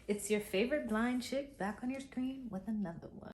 It's your favorite blind chick back on your screen with another one.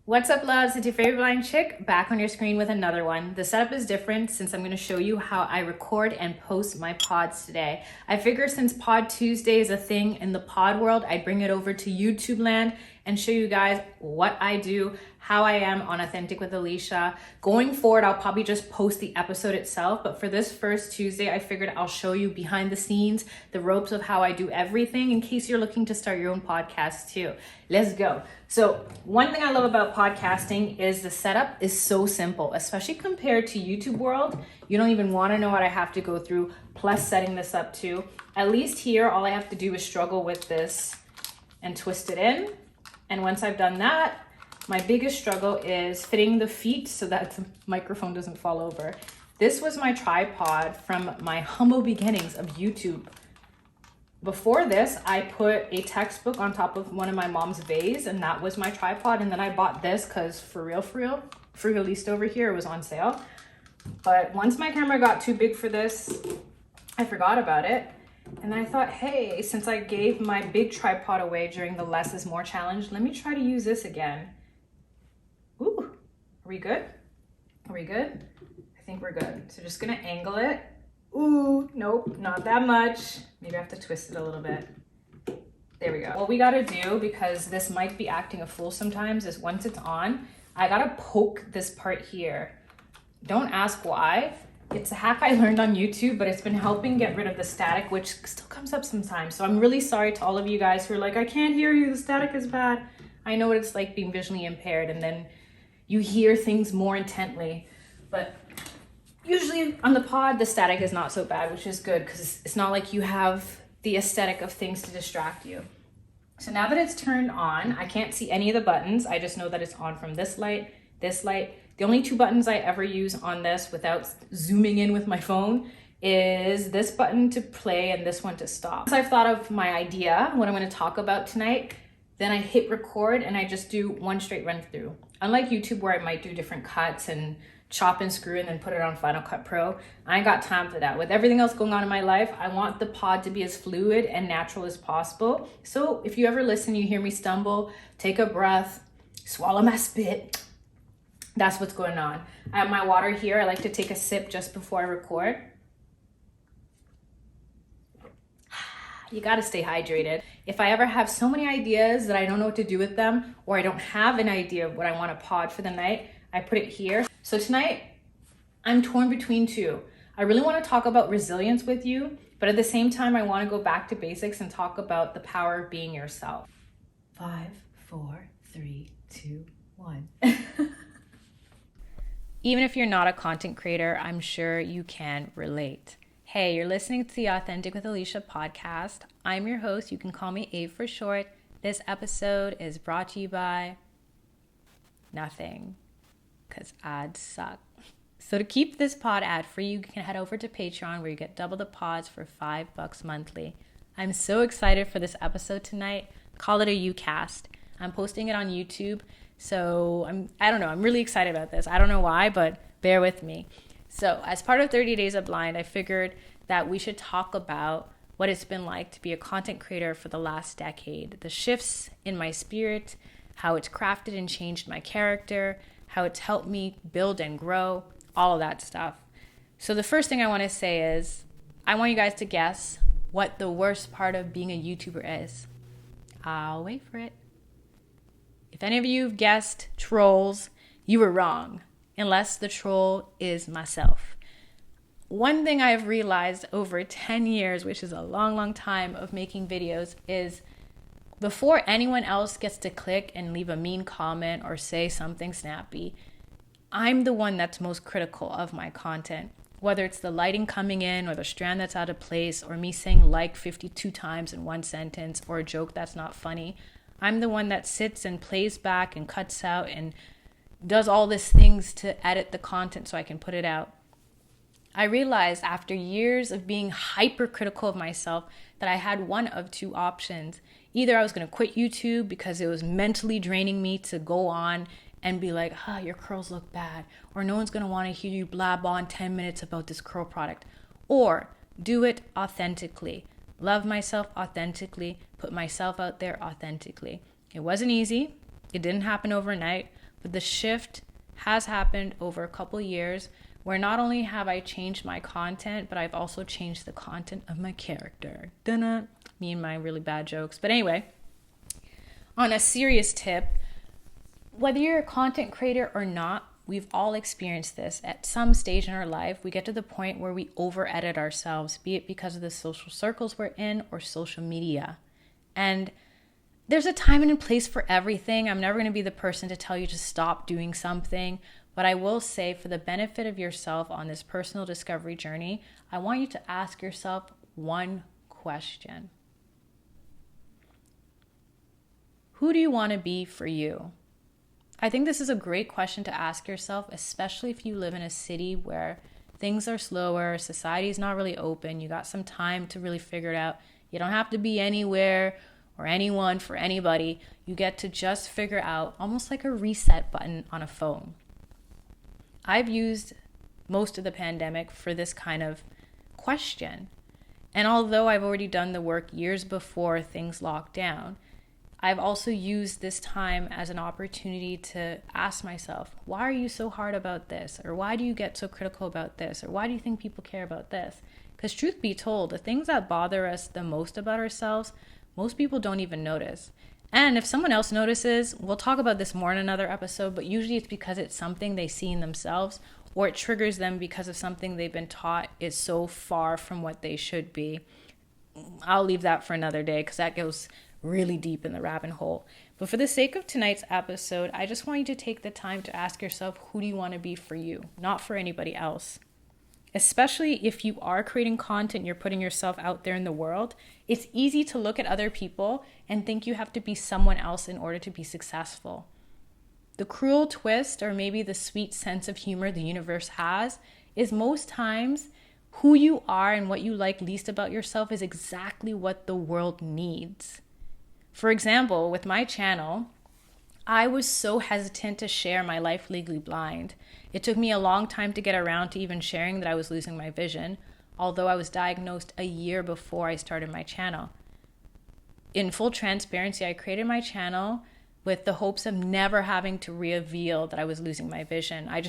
What's up, loves? It's your favorite blind chick back on your screen with another one. The setup is different since I'm going to show you how I record and post my pods today. I figure since Pod Tuesday is a thing in the pod world, I'd bring it over to YouTube land and show you guys what I do, how I am on Authentic with Alicia. Going forward, I'll probably just post the episode itself, but for this first Tuesday, I figured I'll show you behind the scenes, the ropes of how I do everything in case you're looking to start your own podcast too. Let's go. So one thing I love about podcasting is the setup is so simple, especially compared to YouTube world. You don't even want to know what I have to go through, plus setting this up too. At least here, all I have to do is struggle with this and twist it in. And once I've done that, my biggest struggle is fitting the feet so that the microphone doesn't fall over. This was my tripod from my humble beginnings of YouTube. Before this, I put a textbook on top of one of my mom's vase, and that was my tripod. And then I bought this because for real, Frugalista over here, it was on sale. But once my camera got too big for this, I forgot about it. And then I thought, hey, since I gave my big tripod away during the Less is More challenge, let me try to use this again. Ooh, are we good? Are we good? I think we're good. So just gonna angle it. Ooh, nope, not that much. Maybe I have to twist it a little bit. There we go. What we gotta do, because this might be acting a fool sometimes, is once it's on, I gotta poke this part here. Don't ask why. It's a hack I learned on YouTube, but it's been helping get rid of the static, which still comes up sometimes. So I'm really sorry to all of you guys who are like, I can't hear you, the static is bad. I know what it's like being visually impaired, and then you hear things more intently. But usually on the pod, the static is not so bad, which is good because it's not like you have the aesthetic of things to distract you. So now that it's turned on, I can't see any of the buttons. I just know that it's on from this light, this light. The only two buttons I ever use on this without zooming in with my phone is this button to play and this one to stop. Once I've thought of my idea, what I'm going to talk about tonight, then I hit record and I just do one straight run through. Unlike YouTube where I might do different cuts and chop and screw and then put it on Final Cut Pro, I ain't got time for that. With everything else going on in my life, I want the pod to be as fluid and natural as possible. So if you ever listen, you hear me stumble, take a breath, swallow my spit. That's what's going on. I have my water here. I like to take a sip just before I record. You gotta stay hydrated. If I ever have so many ideas that I don't know what to do with them, or I don't have an idea of what I want to pod for the night, I put it here. So tonight, I'm torn between two. I really want to talk about resilience with you, but at the same time, I want to go back to basics and talk about the power of being yourself. 5, 4, 3, 2, 1. Even if you're not a content creator, I'm sure you can relate. Hey, you're listening to the Authentic with Alicia podcast. I'm your host. You can call me A for short. This episode is brought to you by nothing, because ads suck. So to keep this pod ad-free, you can head over to Patreon where you get double the pods for $5 monthly. I'm so excited for this episode tonight. Call it a UCast. I'm posting it on YouTube. So I'm really excited about this. I don't know why, but bear with me. So as part of 30 Days of Blind, I figured that we should talk about what it's been like to be a content creator for the last decade, the shifts in my spirit, how it's crafted and changed my character, how it's helped me build and grow, all of that stuff. So the first thing I want to say is I want you guys to guess what the worst part of being a YouTuber is. I'll wait for it. If any of you have guessed trolls, you were wrong, unless the troll is myself. One thing I've realized over 10 years, which is a long, long time of making videos, is before anyone else gets to click and leave a mean comment or say something snappy, I'm the one that's most critical of my content. Whether it's the lighting coming in or the strand that's out of place or me saying like 52 times in one sentence or a joke that's not funny, I'm the one that sits and plays back and cuts out and does all these things to edit the content so I can put it out. I realized after years of being hypercritical of myself that I had one of two options. Either I was going to quit YouTube because it was mentally draining me to go on and be like, your curls look bad, or no one's going to want to hear you blab on 10 minutes about this curl product. or do it authentically. Love myself authentically, put myself out there authentically. It wasn't easy. It didn't happen overnight, but the shift has happened over a couple years where not only have I changed my content, but I've also changed the content of my character. Dunna, me and my really bad jokes. But anyway, on a serious tip, whether you're a content creator or not, we've all experienced this. At some stage in our life, we get to the point where we over-edit ourselves, be it because of the social circles we're in or social media. And there's a time and a place for everything. I'm never going to be the person to tell you to stop doing something, but I will say, for the benefit of yourself on this personal discovery journey, I want you to ask yourself one question. Who do you want to be for you? I think this is a great question to ask yourself, especially if you live in a city where things are slower, society is not really open, you got some time to really figure it out. You don't have to be anywhere or anyone for anybody. You get to just figure out, almost like a reset button on a phone. I've used most of the pandemic for this kind of question. And although I've already done the work years before things locked down, I've also used this time as an opportunity to ask myself, why are you so hard about this? Or why do you get so critical about this? Or why do you think people care about this? Because truth be told, the things that bother us the most about ourselves, most people don't even notice. And if someone else notices, we'll talk about this more in another episode, but usually it's because it's something they see in themselves, or it triggers them because of something they've been taught is so far from what they should be. I'll leave that for another day because that goes really deep in the rabbit hole. But for the sake of tonight's episode, I just want you to take the time to ask yourself, who do you want to be for you, not for anybody else? Especially if you are creating content, you're putting yourself out there in the world, it's easy to look at other people and think you have to be someone else in order to be successful. The cruel twist, or maybe the sweet sense of humor the universe has, is most times who you are and what you like least about yourself is exactly what the world needs. For example, with my channel, I was so hesitant to share my life legally blind. It took me a long time to get around to even sharing that I was losing my vision, although I was diagnosed a year before I started my channel. In full transparency, I created my channel with the hopes of never having to reveal that I was losing my vision. I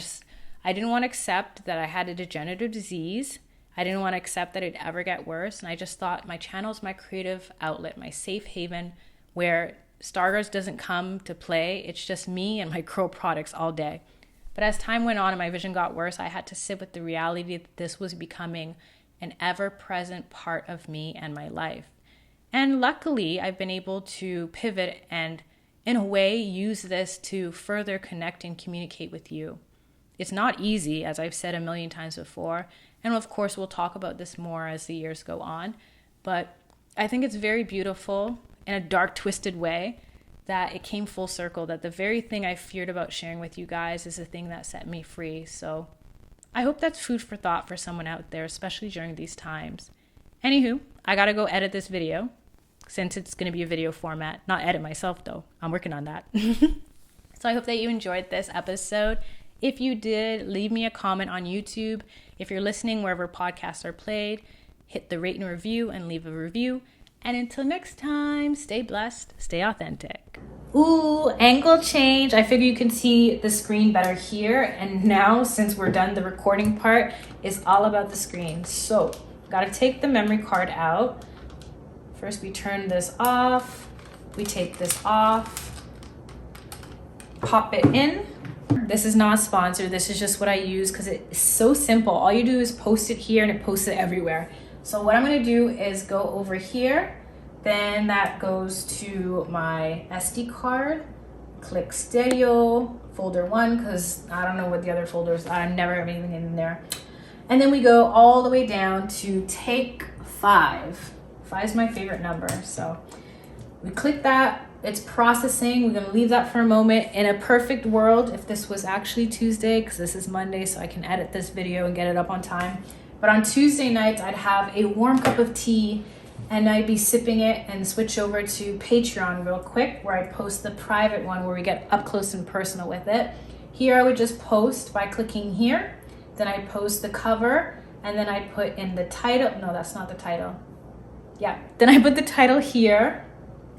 didn't want to accept that I had a degenerative disease. I didn't want to accept that it'd ever get worse. And I just thought my channel is my creative outlet, my safe haven, where Stargirls doesn't come to play. It's just me and my Curl products all day. But as time went on and my vision got worse, I had to sit with the reality that this was becoming an ever-present part of me and my life. And luckily, I've been able to pivot and, in a way, use this to further connect and communicate with you. It's not easy, as I've said a million times before, and of course, we'll talk about this more as the years go on, but I think it's very beautiful in a dark, twisted way that it came full circle, that the very thing I feared about sharing with you guys is the thing that set me free. So I hope that's food for thought for someone out there, especially during these times. Anywho, I gotta go edit this video since it's gonna be a video format. Not edit myself though, I'm working on that. So I hope that you enjoyed this episode. If you did, leave me a comment on YouTube. If you're listening wherever podcasts are played, hit the rate and review and leave a review. And until next time, stay blessed, stay authentic. Ooh, angle change. I figure you can see the screen better here. And now, since we're done, the recording part is all about the screen. So, gotta take the memory card out. First, we turn this off. We take this off. Pop it in. This is not sponsored. This is just what I use because it's so simple. All you do is post it here and it posts it everywhere. So what I'm gonna do is go over here, then that goes to my SD card, click stereo, folder 1, because I don't know what the other folders, I never have anything in there. And then we go all the way down to take 5. 5 is my favorite number, so we click that, it's processing, we're gonna leave that for a moment. In a perfect world, if this was actually Tuesday, because this is Monday, so I can edit this video and get it up on time. But on Tuesday nights, I'd have a warm cup of tea and I'd be sipping it and switch over to Patreon real quick, where I post the private one where we get up close and personal with it. Here I would just post by clicking here. Then I post the cover And then I put in the title. No, that's not the title. Yeah. Then I put the title here,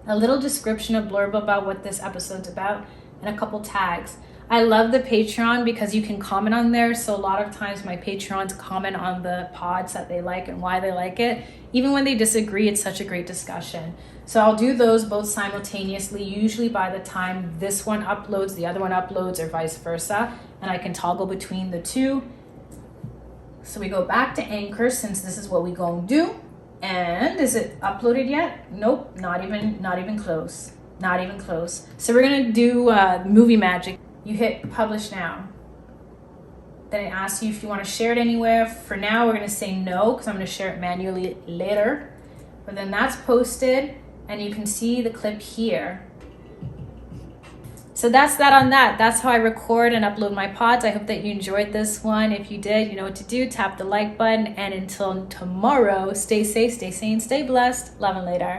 a little description, a blurb about what this episode's about, and a couple tags. I love the Patreon because you can comment on there. So a lot of times my Patrons comment on the pods that they like and why they like it. Even when they disagree, it's such a great discussion. So I'll do those both simultaneously. Usually by the time this one uploads, the other one uploads, or vice versa. And I can toggle between the two. So we go back to Anchor, since this is what we gonna do. And is it uploaded yet? Nope, not even close. Not even close. So we're gonna do movie magic. You hit publish now. Then it asks you if you want to share it anywhere. For now, we're going to say no because I'm going to share it manually later. But then that's posted and you can see the clip here. So that's that on that. That's how I record and upload my pods. I hope that you enjoyed this one. If you did, you know what to do. Tap the like button. And until tomorrow, stay safe, stay sane, stay blessed. Love and later.